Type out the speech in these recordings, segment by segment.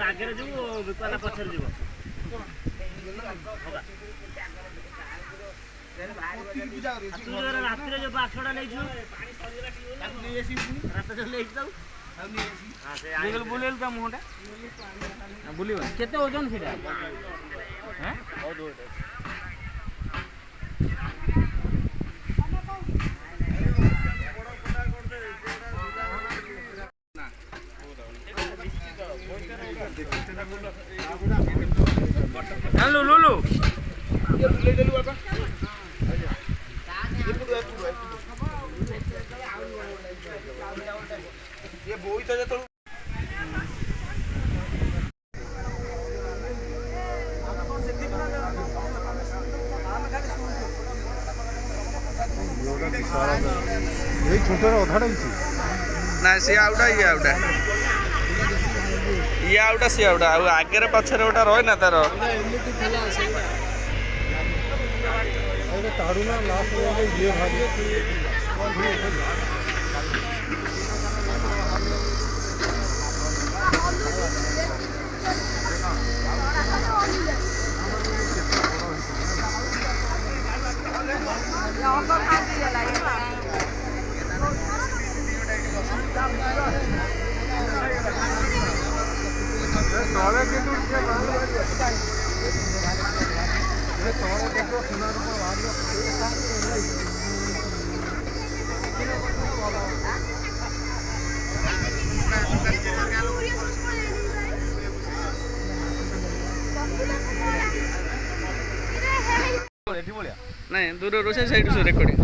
आगे जो विपाला पछर जीव रात जो बाछड़ा नहीं बुलेल का मुहटा बुल केते ओजन से Halo lulu. ये बोई तो तो ये छोटा अधाड़ा ना सी आउटा ये आउटा ये आउटा सी आउटा आगे पछे गोटा रही ना तार ताड़ूना लास्ट ये भाग नहीं दूर रोसे साइड से रेकॉर्डिंग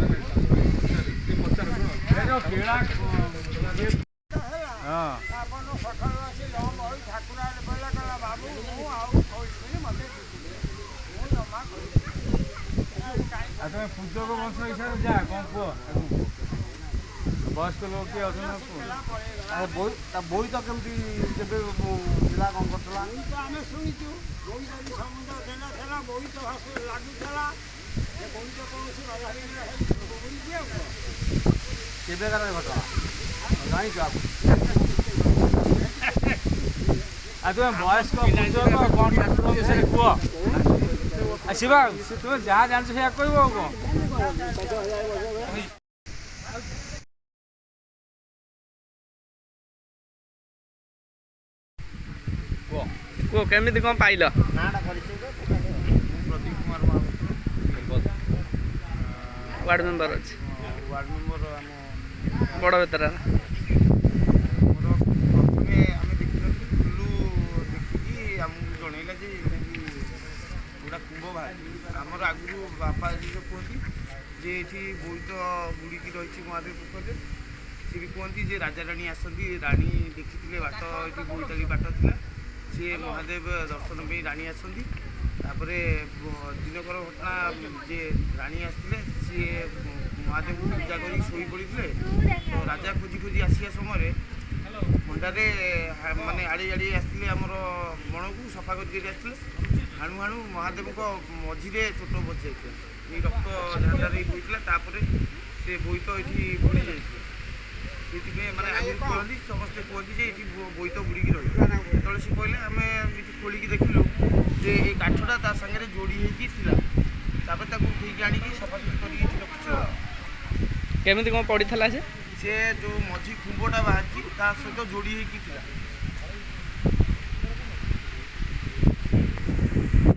पूजक वंश हिसाब से जा कौन कह वयस्क लोग किए बोई तो कमी जिला कौन करता शुणु बोई समुद्र देना बोई तो लगुला केबेकार घटना जानी आप तुम वयस्क पूजक कौन ठाकुर विषय कह शिवा तुम जहाँ जान से कह को केमिति कौन पाइल वार्ड मेंबर अच्छे वार्ड मेंबर बड़ बेतरा प्रथमे आम देखी देखिकी आमको जनइला गोटा कुंभ बाहर आमर आगु बापा जो कहती जे ये बोईत बुड़ी रही महादेव पोखर सी भी कहती जे राजा राणी आसती राणी देखी बाट ये बोईताली बाट था सी महादेव दर्शन में राणी आसती दिनकर घटना जे राणी आसते सी महादेव को पूजा कर शोई पड़े तो राजा खोजी खोजी आसा समय खंडारे माने आड़े आड़े आसते आमर बण को सफा कर हाणु हाणु महादेव मझे छोट बच जाता ये रक्त झांडार बोईला से बोईत ये बुड़ी जाए माने आगे कहती समस्ते कहती ये बोईत बुड़ीकी रही जो सी कहले आम खोलिकी देखिलु जे ये काठटा ता सागे जोड़ी होता ठीक आनी सफासफी कर केमिति कौन पड़ी था से जो मझी कुंभटा बाहर सहित जोड़ी होता